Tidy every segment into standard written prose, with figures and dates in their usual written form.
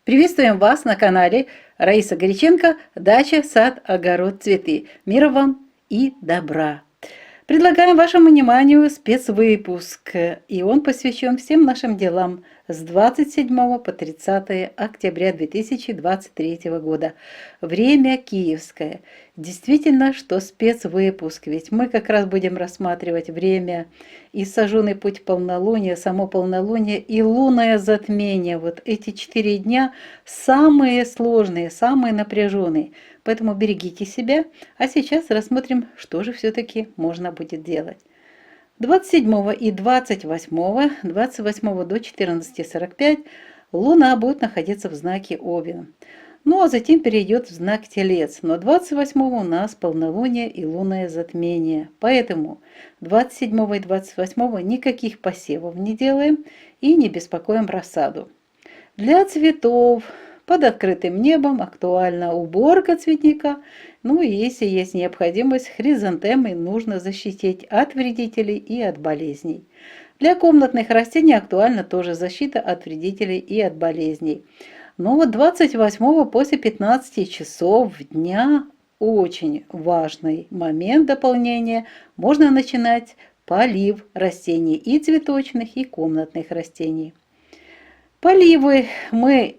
Приветствуем вас на канале Раиса Горяченко «Дача, сад, огород, цветы». Мира вам и добра! Предлагаем вашему вниманию спецвыпуск, и он посвящен всем нашим делам с 27 по 30 октября 2023 года. Время киевское. Действительно, что спецвыпуск, ведь мы как раз будем рассматривать время и сожженный путь полнолуния, само полнолуние и лунное затмение. Вот эти 4 дня самые сложные, самые напряженные. Поэтому берегите себя. А сейчас рассмотрим, что же все-таки можно будет делать. 27 и 28, 28 до 14:45 Луна будет находиться в знаке Овен. Ну а затем перейдет в знак Телец. Но 28 у нас полнолуние и лунное затмение. Поэтому 27 и 28 никаких посевов не делаем и не беспокоим рассаду. Для цветов под открытым небом актуальна уборка цветника. Ну и если есть необходимость, хризантемы нужно защитить от вредителей и от болезней. Для комнатных растений актуальна тоже защита от вредителей и от болезней. Но вот 28 после 15 часов дня очень важный момент дополнения. Можно начинать полив растений и цветочных, и комнатных растений. Поливы мы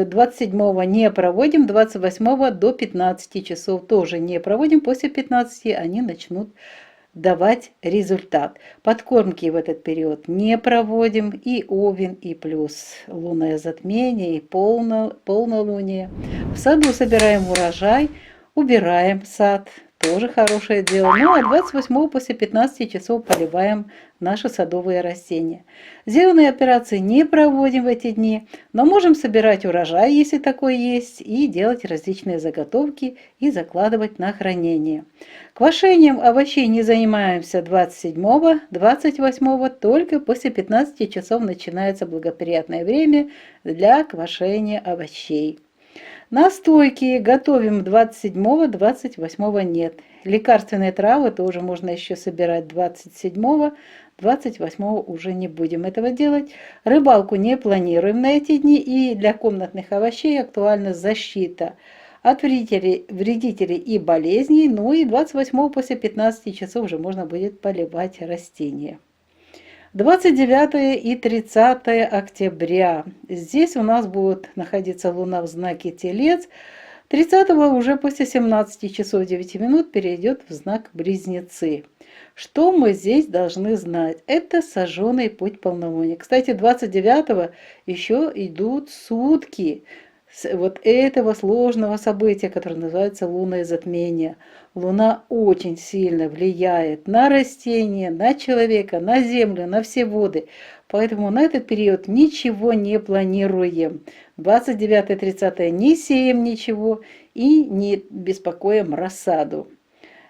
27 не проводим, 28 до 15 часов тоже не проводим. После 15 они начнут давать результат. Подкормки в этот период не проводим. И Овен, и плюс лунное затмение, и полнолуние. В саду собираем урожай, убираем сад. Тоже хорошее дело. Ну а 28 после 15 часов поливаем наши садовые растения. Зеленые операции не проводим в эти дни, но можем собирать урожай, если такой есть, и делать различные заготовки и закладывать на хранение. Квашением овощей не занимаемся 27, 28, только после 15 часов начинается благоприятное время для квашения овощей. Настойки готовим 27, 28 нет. Лекарственные травы тоже можно еще собирать 27, 28 уже не будем этого делать. Рыбалку не планируем на эти дни. И для комнатных овощей актуальна защита от вредителей и болезней. Ну и 28 после 15 часов уже можно будет поливать растения. 29 и 30 октября. Здесь у нас будет находиться Луна в знаке Телец. 30 уже после 17 часов 9 минут перейдет в знак Близнецы. Что мы здесь должны знать? Это сожженный путь полнолуния. Кстати, 29 еще идут сутки вот этого сложного события, которое называется лунное затмение. Луна очень сильно влияет на растения, на человека, на землю, на все воды. Поэтому на этот период ничего не планируем. 29-30 не сеем ничего и не беспокоим рассаду.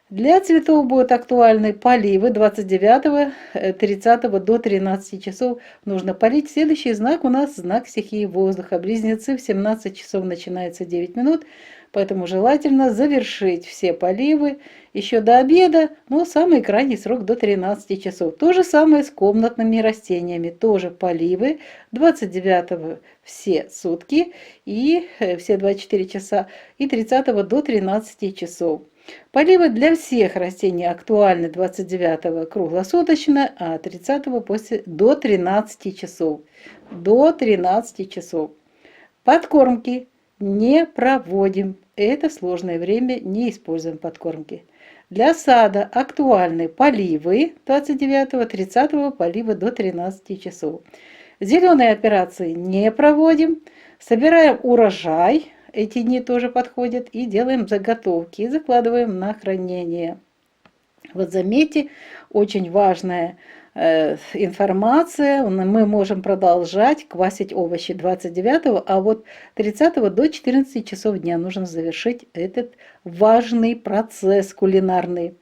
Для цветов будут актуальны поливы 29-30 до 13 часов. Нужно полить. Следующий знак у нас знак стихии воздуха. Близнецы в 17 часов начинается 9 минут. Поэтому желательно завершить все поливы еще до обеда, но самый крайний срок до 13 часов. То же самое с комнатными растениями. Тоже поливы 29 все сутки и все 24 часа и 30 до 13 часов. Поливы для всех растений актуальны 29 круглосуточно, а 30 до 13 часов. До 13 часов. Подкормки не проводим. Это сложное время, не используем подкормки. Для сада актуальны поливы 29-30 поливы до 13 часов. Зеленые операции не проводим. Собираем урожай. Эти дни тоже подходят. И делаем заготовки. И закладываем на хранение. Вот заметьте, очень важная информация. Мы можем продолжать квасить овощи 29, а вот 30 до 14 часов дня нужно завершить этот важный процесс кулинарный.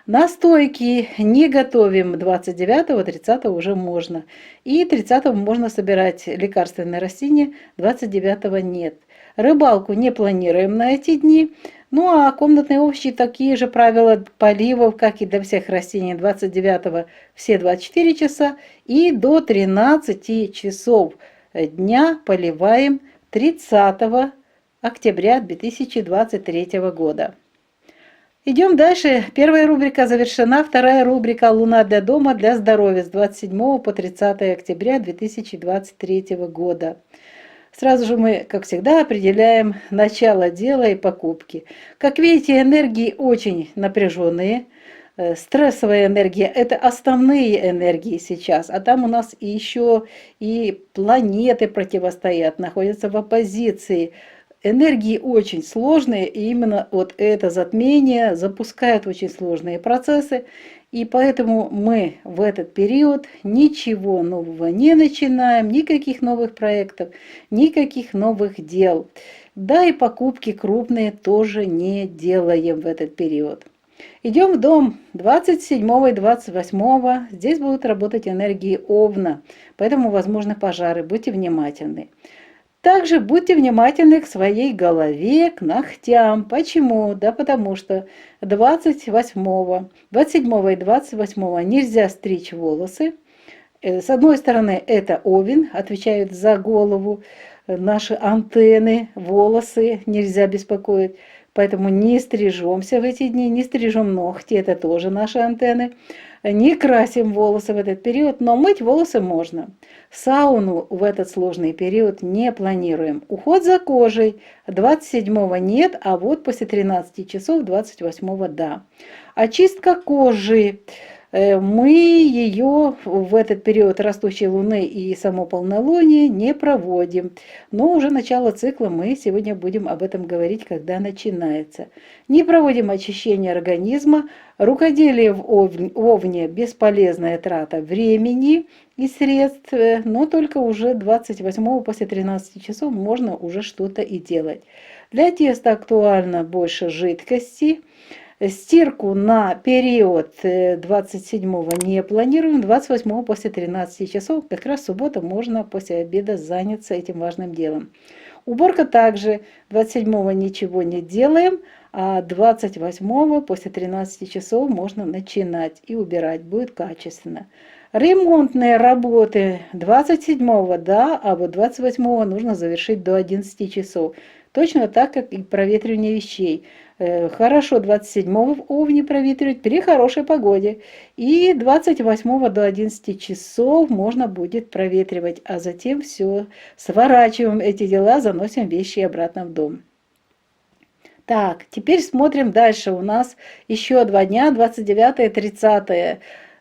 Настойки не готовим 29-го, 30-го уже можно. И 30-го можно собирать лекарственные растения, 29-го нет. Рыбалку не планируем на эти дни. Ну а комнатные овощи такие же правила поливов, как и для всех растений. 29-го все 24 часа и до 13 часов дня поливаем 30 октября 2023 года. Идем дальше. Первая рубрика завершена. Вторая рубрика «Луна для дома, для здоровья» с 27 по 30 октября 2023 года. Сразу же мы, как всегда, определяем начало дела и покупки. Как видите, энергии очень напряженные. Стрессовая энергия – это основные энергии сейчас, а там у нас еще и планеты противостоят, находятся в оппозиции. Энергии очень сложные, и именно вот это затмение запускает очень сложные процессы, и поэтому мы в этот период ничего нового не начинаем, никаких новых проектов, никаких новых дел. Да и покупки крупные тоже не делаем в этот период. Идем в дом 27 и 28. Здесь будут работать энергии Овна, поэтому возможны пожары. Будьте внимательны. Также будьте внимательны к своей голове, к ногтям. Почему? Да потому что 27 и 28 нельзя стричь волосы. С одной стороны, это Овен, отвечает за голову, наши антенны, волосы нельзя беспокоить. Поэтому не стрижемся в эти дни, не стрижем ногти, это тоже наши антенны. Не красим волосы в этот период, но мыть волосы можно. Сауну в этот сложный период не планируем. Уход за кожей 27-го нет, а вот после 13 часов 28-го да. Очистка кожи. Мы ее в этот период растущей луны и само полнолуние не проводим. Но уже начало цикла мы сегодня будем об этом говорить, когда начинается. Не проводим очищение организма. Рукоделие в Овне – бесполезная трата времени и средств, но только уже 28 после 13 часов можно уже что-то и делать. Для теста актуально больше жидкости. Стирку на период 27-го не планируем, 28-го после 13 часов, как раз в субботу можно после обеда заняться этим важным делом. Уборка также 27-го ничего не делаем, а 28-го после 13 часов можно начинать и убирать, будет качественно. Ремонтные работы 27-го, да, а вот 28-го нужно завершить до 11 часов. Точно так, как и проветривание вещей. Хорошо 27-го в Овне проветривать при хорошей погоде. И 28-го до 11 часов можно будет проветривать. А затем все, сворачиваем эти дела, заносим вещи обратно в дом. Так, теперь смотрим дальше. У нас еще 2 дня, 29 и 30.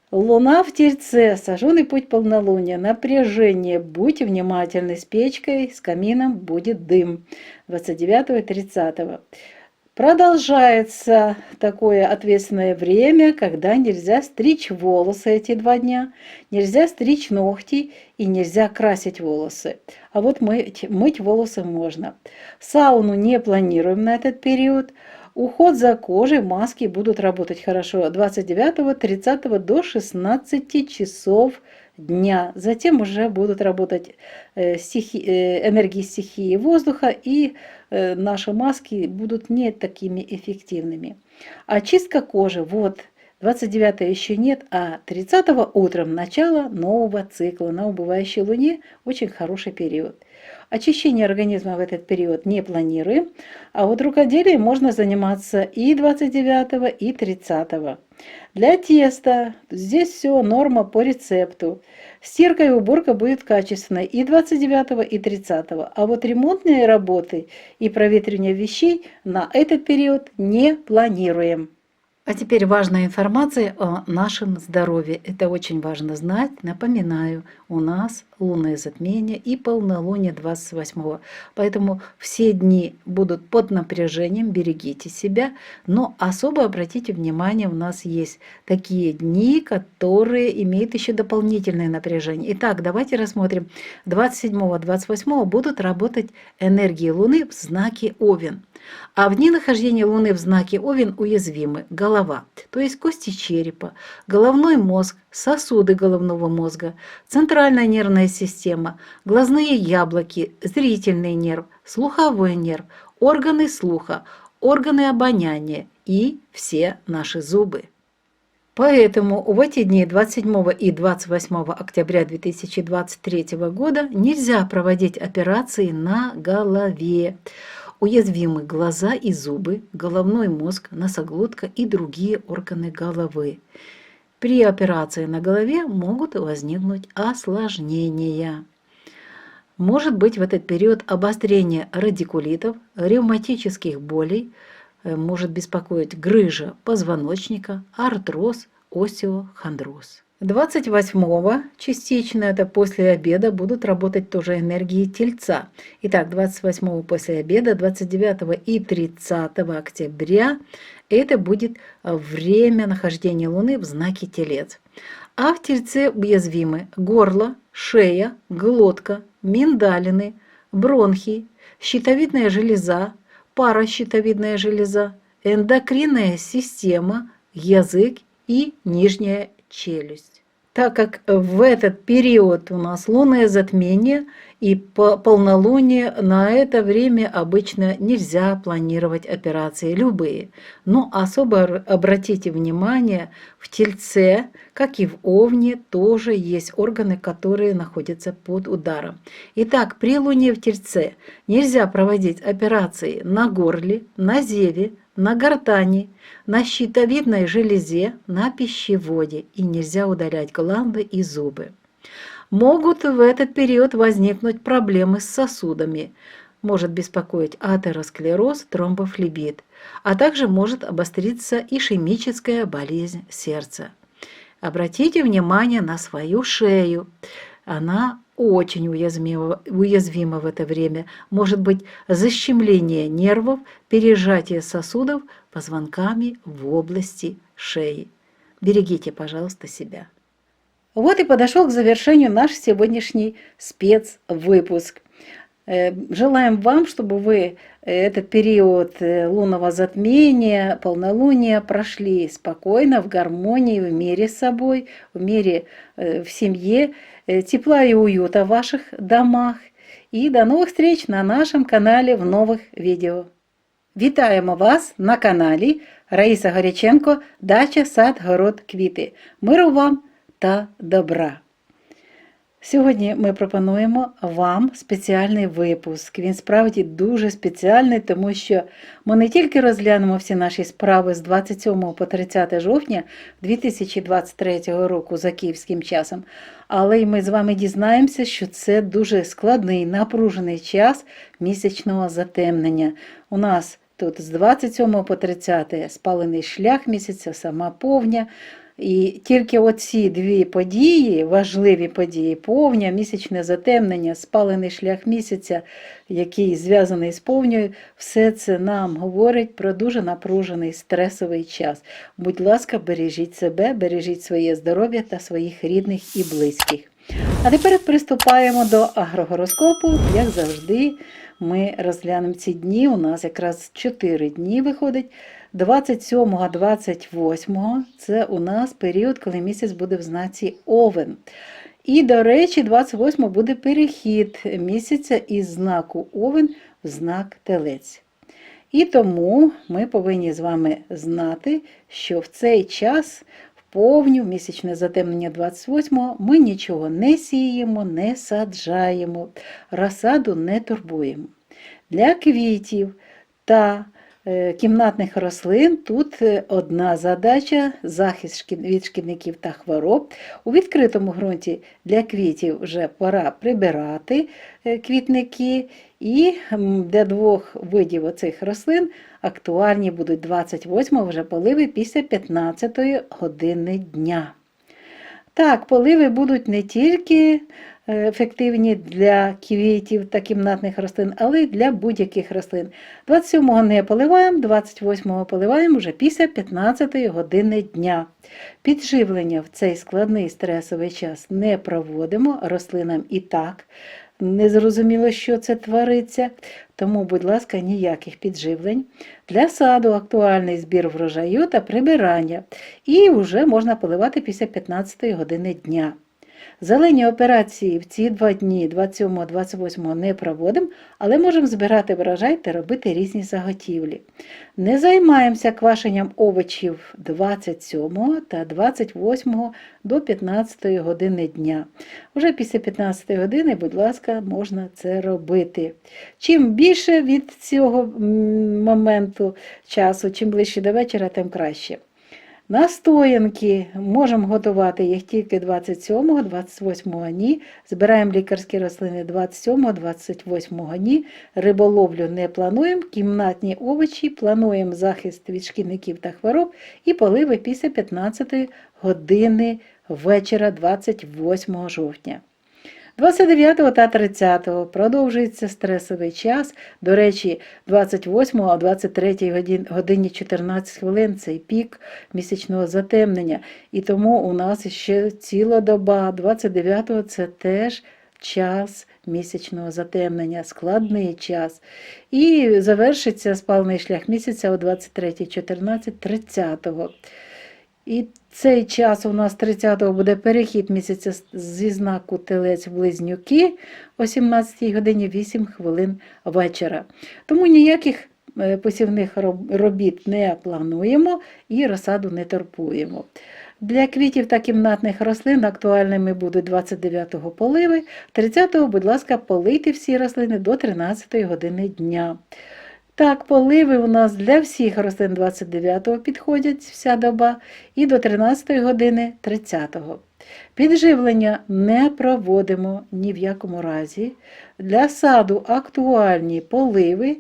Луна в Тельце, сожженный путь полнолуния, напряжение, будьте внимательны, с печкой, с камином будет дым 29 и 30. Продолжается такое ответственное время, когда нельзя стричь волосы эти 2 дня, нельзя стричь ногти и нельзя красить волосы. А вот мыть волосы можно. Сауну не планируем на этот период. Уход за кожей, маски будут работать хорошо 29-30 до 16 часов дня. Затем уже будут работать энергии стихии воздуха, и наши маски будут не такими эффективными. Очистка кожи, вот 29 еще нет, а 30 утром начало нового цикла на убывающей луне, очень хороший период. Очищение организма в этот период не планируем, а вот рукоделием можно заниматься и 29 и 30. Для теста здесь все норма по рецепту. Стирка и уборка будет качественной и 29 и 30. А вот ремонтные работы и проветривание вещей на этот период не планируем. А теперь важная информация о нашем здоровье. Это очень важно знать. Напоминаю, у нас лунное затмение и полнолуние 28-го. Поэтому все дни будут под напряжением, берегите себя. Но особо обратите внимание, у нас есть такие дни, которые имеют еще дополнительное напряжение. Итак, давайте рассмотрим. 27-28 будут работать энергии Луны в знаке Овен. А в дни нахождения Луны в знаке Овен уязвимы голова, то есть кости черепа, головной мозг, сосуды головного мозга, центральная нервная система, глазные яблоки, зрительный нерв, слуховой нерв, органы слуха, органы обоняния и все наши зубы. Поэтому в эти дни 27 и 28 октября 2023 года нельзя проводить операции на голове. Уязвимы глаза и зубы, головной мозг, носоглотка и другие органы головы. При операции на голове могут возникнуть осложнения. Может быть в этот период обострение радикулитов, ревматических болей, может беспокоить грыжа позвоночника, артроз, остеохондроз. 28-го частично, это после обеда, будут работать тоже энергии Тельца. Итак, 28-го после обеда, 29-го и 30 октября это будет время нахождения Луны в знаке Телец. А в Тельце уязвимы горло, шея, глотка, миндалины, бронхи, щитовидная железа, паращитовидная железа, эндокринная система, язык и нижняя челюсть. Так как в этот период у нас лунное затмение и полнолуние, на это время обычно нельзя планировать операции любые. Но особо обратите внимание, в Тельце, как и в Овне, тоже есть органы, которые находятся под ударом. Итак, при Луне в Тельце нельзя проводить операции на горле, на зеве, на гортани, на щитовидной железе, на пищеводе, и нельзя удалять гланды и зубы. Могут в этот период возникнуть проблемы с сосудами, может беспокоить атеросклероз, тромбофлебит, а также может обостриться ишемическая болезнь сердца. Обратите внимание на свою шею. Она очень уязвима в это время. Может быть защемление нервов, пережатие сосудов позвонками в области шеи. Берегите, пожалуйста, себя. Вот и подошел к завершению наш сегодняшний спецвыпуск. Желаем вам, чтобы вы этот период лунного затмения, полнолуния прошли спокойно, в гармонии, в мире с собой, в мире в семье, тепла и уюта в ваших домах. І до нових встреч на нашому каналі в нових відео. Вітаємо вас на каналі Раїса Горяченко «Дача, сад, город, квіти». Миру вам та добра! Сьогодні ми пропонуємо вам спеціальний випуск. Він справді дуже спеціальний, тому що ми не тільки розглянемо всі наші справи з 27 по 30 жовтня 2023 року за київським часом, але й ми з вами дізнаємося, що це дуже складний, напружений час місячного затемнення. У нас тут з 27 по 30 спалений шлях місяця, сама повня. І тільки оці дві події, важливі події, повня, місячне затемнення, спалений шлях місяця, який зв'язаний з повнею, все це нам говорить про дуже напружений стресовий час. Будь ласка, бережіть себе, бережіть своє здоров'я та своїх рідних і близьких. А тепер приступаємо до агрогороскопу, як завжди. Ми розглянемо ці дні, у нас якраз 4 дні виходить. 27-28 це у нас період, коли місяць буде в знаці Овен. І, до речі, 28 буде перехід місяця із знаку Овен в знак Телець. І тому ми повинні з вами знати, що в цей час, в повню, місячне затемнення 28-го, ми нічого не сіємо, не саджаємо, розсаду не турбуємо. Для квітів та кімнатних рослин тут одна задача – захист від шкідників та хвороб. У відкритому ґрунті для квітів вже пора прибирати квітники. І для двох видів оцих рослин актуальні будуть 28-го вже поливи після 15-ї години дня. Так, поливи будуть не тільки ефективні для квітів та кімнатних рослин, але й для будь-яких рослин. 27-го не поливаємо, 28-го поливаємо вже після 15-ї години дня. Підживлення в цей складний стресовий час не проводимо, рослинам і так незрозуміло, що це твориться, тому, будь ласка, ніяких підживлень. Для саду актуальний збір врожаю та прибирання. І вже можна поливати після 15-ї години дня. Зелені операції в ці 2 дні, 27-28 не проводимо, але можемо збирати врожай та робити різні заготівлі. Не займаємося квашенням овочів 27 та 28 до 15 години дня. Уже після 15 години, будь ласка, можна це робити. Чим більше від цього моменту часу, чим ближче до вечора, тим краще. Настоянки можемо готувати їх тільки 27-го, 28-го дні. Збираємо лікарські рослини 27-го, 28-го дні. Риболовлю не плануємо, кімнатні овочі, плануємо захист від шкідників та хвороб і поливи після 15 години вечора 28 жовтня. 29 та 30 продовжується стресовий час. До речі, 28 о 23 годині 14 хвилин – це пік місячного затемнення. І тому у нас ще ціла доба. 29-го – це теж час місячного затемнення, складний час. І завершиться спалений шлях місяця о 23:14 30-го. І цей час у нас 30-го буде перехід місяця зі знаку Телець в Близнюки о 17 годині 8 хвилин вечора. Тому ніяких посівних робіт не плануємо і розсаду не турбуємо. Для квітів та кімнатних рослин актуальними будуть 29-го поливи, 30-го, будь ласка, полийте всі рослини до 13 години дня. Так, поливи у нас для всіх рослин 29-го підходять вся доба і до 13 години 30-го. Підживлення не проводимо ні в якому разі. Для саду актуальні поливи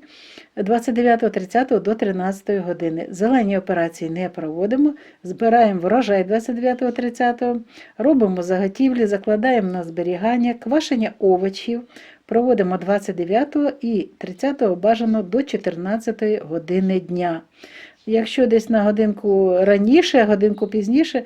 29-30 до 13 години. Зелені операції не проводимо, збираємо врожай 29-30, робимо заготівлі, закладаємо на зберігання, квашення овочів. Проводимо 29 і 30 бажано до 14 години дня. Якщо десь на годинку раніше, годинку пізніше,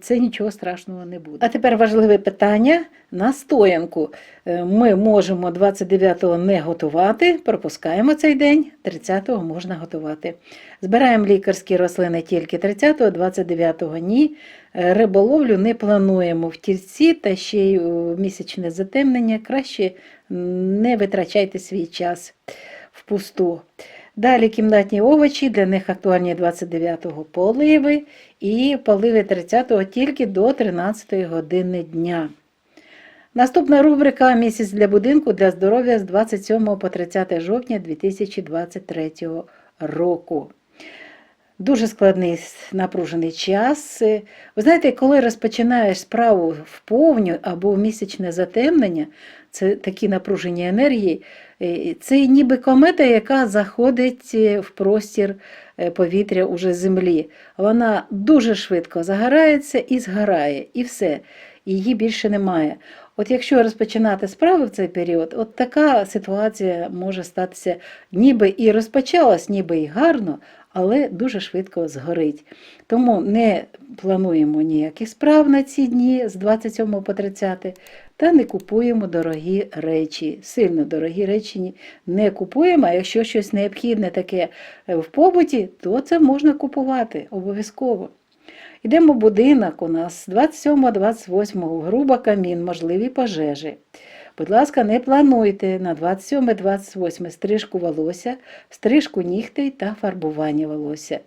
це нічого страшного не буде. А тепер важливе питання на стоянку. Ми можемо 29-го не готувати, пропускаємо цей день, 30-го можна готувати. Збираємо лікарські рослини тільки 30-го, 29-го ні. Риболовлю не плануємо в тільці та ще й місячне затемнення. Краще не витрачайте свій час впусту. Далі кімнатні овочі, для них актуальні 29-го поливи і поливи 30-го тільки до 13 години дня. Наступна рубрика «Місяць для будинку для здоров'я» з 27 по 30 жовтня 2023 року. Дуже складний, напружений час. Ви знаєте, коли розпочинаєш справу в повню або в місячне затемнення, це такі напружені енергії, це ніби комета, яка заходить в простір повітря уже Землі. Вона дуже швидко загорається і згорає, і все. Її більше немає. От якщо розпочинати справи в цей період, от така ситуація може статися, ніби і розпочалась, ніби і гарно, але дуже швидко згорить. Тому не плануємо ніяких справ на ці дні з 27 по 30 та не купуємо дорогі речі. Сильно дорогі речі не купуємо, а якщо щось необхідне таке в побуті, то це можна купувати обов'язково. Йдемо в будинок у нас 27-28 грубо камін, можливі пожежі. Будь ласка, не плануйте на 27-28 стрижку волосся, стрижку нігтей та фарбування волосся.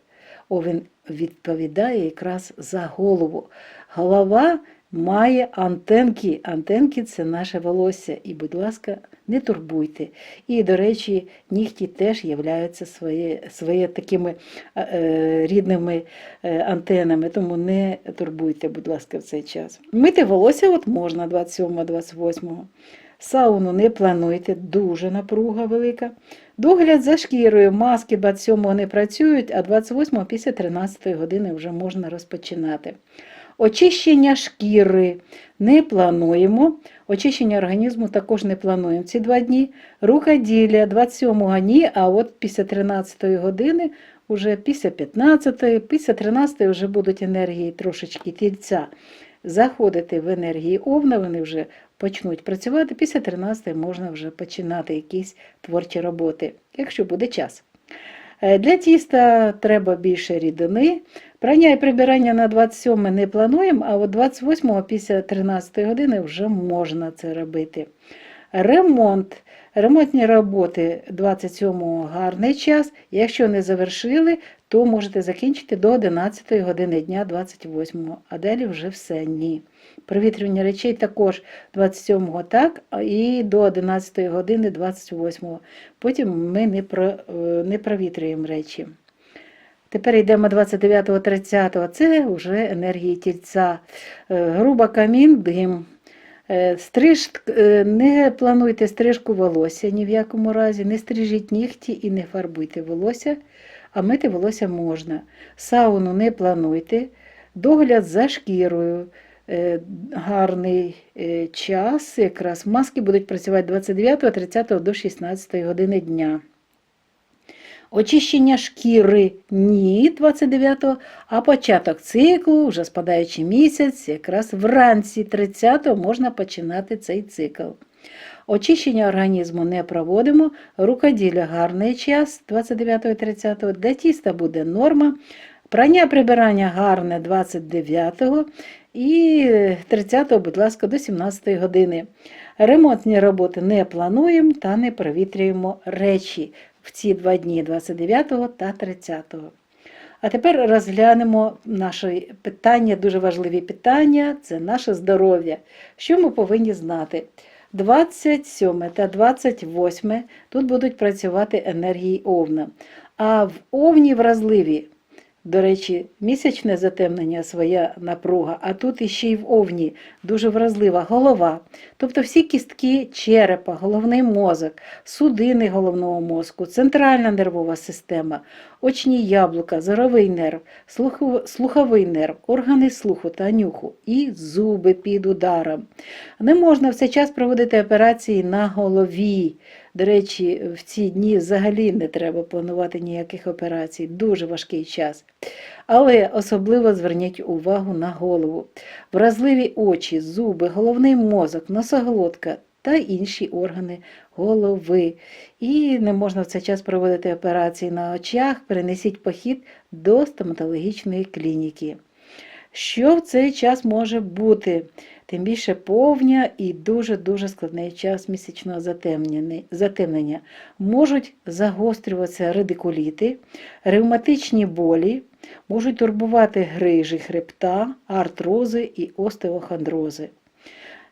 Він відповідає якраз за голову. Голова має антенки. Антенки – це наше волосся. І, будь ласка, не турбуйте. І, до речі, нігті теж являються своє такими рідними антенами, тому не турбуйте, будь ласка, в цей час. Мити волосся от можна 27-28. Сауну не плануйте, дуже напруга велика. Догляд за шкірою, маски 27-го не працюють, а 28-го після 13-ї години вже можна розпочинати. Очищення шкіри не плануємо, очищення організму також не плануємо ці 2 дні. Рукоділля 27-го ні, а от після 13-ї години, вже після 15-ї, після 13-ї вже будуть енергії трошечки тільця заходити в енергії Овна, вони вже почнуть працювати, після 13-ї можна вже починати якісь творчі роботи, якщо буде час. Для тіста треба більше рідини, Прання і прибирання на 27 не плануємо, а от 28 після 13 години вже можна це робити. Ремонт. Ремонтні роботи 27-го гарний час. Якщо не завершили, то можете закінчити до 11 години дня 28-го, а далі вже все, ні. Провітрювання речей також 27-го так, і до 11 години 28-го. Потім ми не провітрюємо речі. Тепер йдемо 29-30, це вже енергії тільця. Груба камін, дим. Не плануйте стрижку волосся ні в якому разі, не стрижіть нігті і не фарбуйте волосся, а мити волосся можна. Сауну не плануйте, догляд за шкірою. Гарний час, якраз маски будуть працювати 29-30 до 16 години дня. Очищення шкіри ні 29-го, а початок циклу, вже спадаючий місяць, якраз вранці 30-го можна починати цей цикл. Очищення організму не проводимо, рукоділля гарний час 29-30, для тіста буде норма, прання прибирання гарне 29-го і 30-го, будь ласка, до 17 години. Ремонтні роботи не плануємо та не провітрюємо речі в ці 2 дні 29 та 30. А тепер розглянемо наші питання, дуже важливі питання, це наше здоров'я. Що ми повинні знати? 27 та 28 тут будуть працювати енергії Овна. А в Овні вразливі, до речі, місячне затемнення своя напруга, а тут іще й в Овні дуже вразлива голова. Тобто всі кістки черепа, головний мозок, судини головного мозку, центральна нервова система, очні яблука, зоровий нерв, слуховий нерв, органи слуху та нюху і зуби під ударом. Не можна в цей час проводити операції на голові. До речі, в ці дні взагалі не треба планувати ніяких операцій, дуже важкий час. Але особливо зверніть увагу на голову. Вразливі очі, зуби, головний мозок, носоглотка та інші органи голови. І не можна в цей час проводити операції на очах, перенесіть похід до стоматологічної клініки. Що в цей час може бути? Тим більше повня і дуже-дуже складний час місячного затемнення. Можуть загострюватися радикуліти, ревматичні болі, можуть турбувати грижі хребта, артрози і остеохондрози.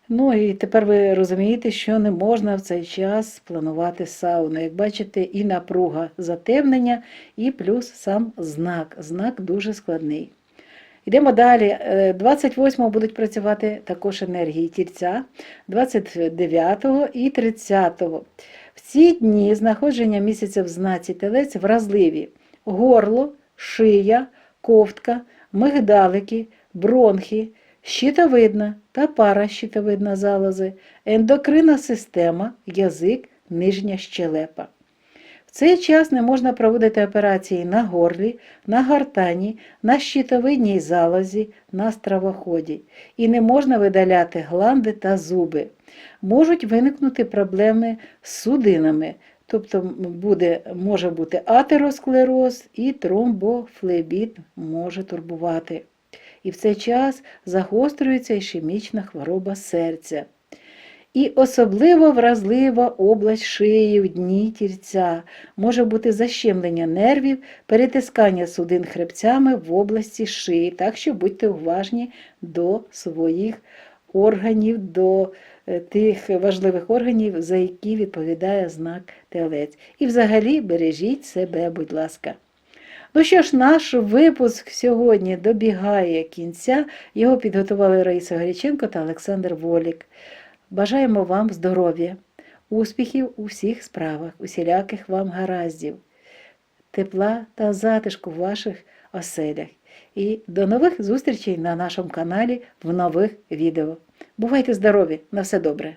Ну і тепер ви розумієте, що не можна в цей час планувати сауну. Як бачите, і напруга затемнення, і плюс сам знак. Знак дуже складний. Йдемо далі. 28-го будуть працювати також енергії тільця, 29-го і 30-го. В ці дні знаходження місяця в знаці Телець вразливі. Горло, шия, ковтка, мигдалики, бронхи, щитовидна та паращитовидна залози, ендокринна система, язик, нижня щелепа. В цей час не можна проводити операції на горлі, на гортані, на щитовидній залозі, на стравоході. І не можна видаляти гланди та зуби. Можуть виникнути проблеми з судинами, тобто може бути атеросклероз і тромбофлебіт може турбувати. І в цей час загострюється ішемічна хвороба серця. І особливо вразлива область шиї в дні тільця. Може бути защемлення нервів, перетискання судин хребцями в області шиї. Так що будьте уважні до своїх органів, до тих важливих органів, за які відповідає знак Телець. І взагалі бережіть себе, будь ласка. Ну що ж, наш випуск сьогодні добігає кінця. Його підготували Раїса Горяченко та Олександр Волік. Бажаємо вам здоров'я, успіхів у всіх справах, усіляких вам гараздів, тепла та затишку в ваших оселях. І до нових зустрічей на нашому каналі в нових відео. Бувайте здорові! На все добре!